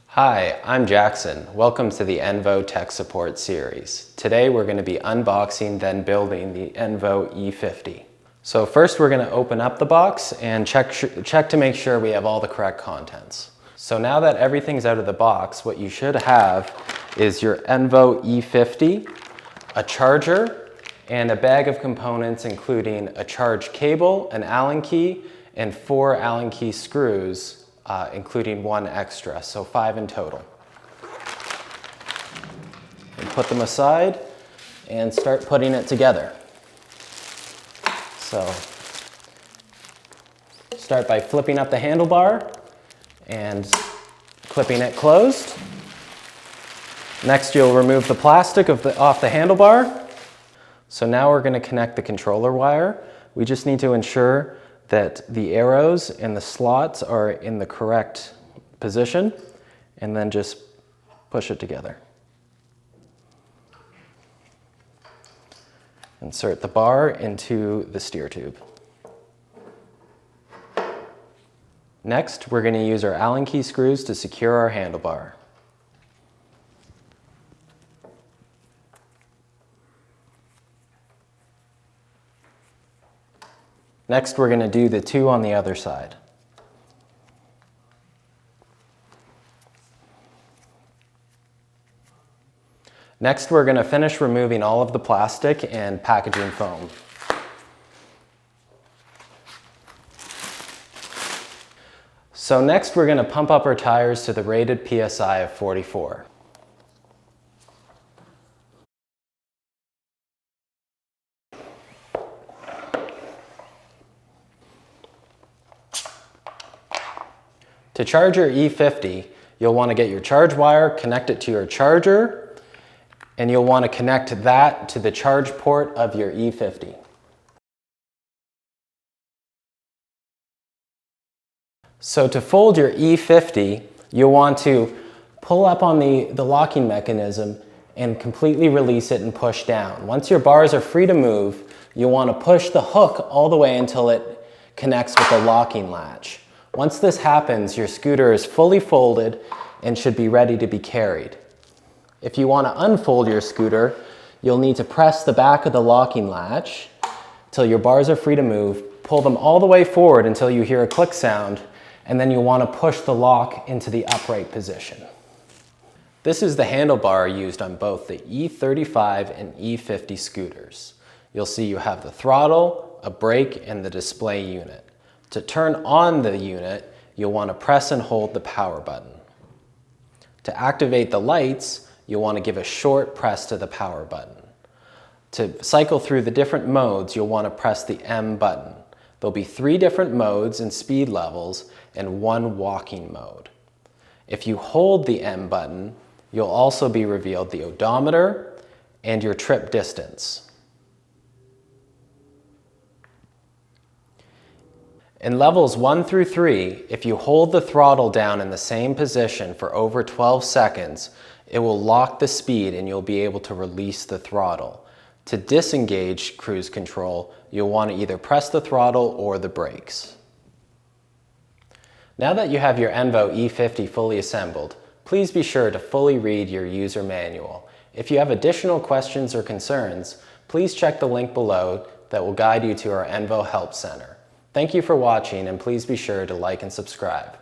Hi, I'm Jackson. Welcome to the ENVO Tech Support Series. Today we're going to be unboxing then building the ENVO E50. So first we're going to open up the box and check to make sure we have all the correct contents. So now that everything's out of the box, what you should have is your ENVO E50, a charger, and a bag of components including a charge cable, an Allen key, and 4 Allen key screws, including 1 extra, so 5 in total. And put them aside and start putting it together. So start by flipping up the handlebar and clipping it closed. Next you'll remove the plastic off the handlebar. So now we're going to connect the controller wire. We just need to ensure that the arrows and the slots are in the correct position, and then just push it together. Insert the bar into the steer tube. Next, we're going to use our Allen key screws to secure our handlebar. Next, we're going to do the 2 on the other side. Next, we're going to finish removing all of the plastic and packaging foam. So next, we're going to pump up our tires to the rated PSI of 44. To charge your E50, you'll want to get your charge wire, connect it to your charger, and you'll want to connect that to the charge port of your E50. So to fold your E50, you'll want to pull up on the locking mechanism and completely release it and push down. Once your bars are free to move, you'll want to push the hook all the way until it connects with the locking latch. Once this happens, your scooter is fully folded and should be ready to be carried. If you want to unfold your scooter, you'll need to press the back of the locking latch till your bars are free to move, pull them all the way forward until you hear a click sound, and then you'll want to push the lock into the upright position. This is the handlebar used on both the E35 and E50 scooters. You'll see you have the throttle, a brake, and the display unit. To turn on the unit, you'll want to press and hold the power button. To activate the lights, you'll want to give a short press to the power button. To cycle through the different modes, you'll want to press the M button. There'll be 3 different modes and speed levels and 1 walking mode. If you hold the M button, you'll also be revealed the odometer and your trip distance. In levels 1 through 3, if you hold the throttle down in the same position for over 12 seconds, it will lock the speed and you'll be able to release the throttle. To disengage cruise control, you'll want to either press the throttle or the brakes. Now that you have your ENVO E50 fully assembled, please be sure to fully read your user manual. If you have additional questions or concerns, please check the link below that will guide you to our ENVO Help Center. Thank you for watching, and please be sure to like and subscribe.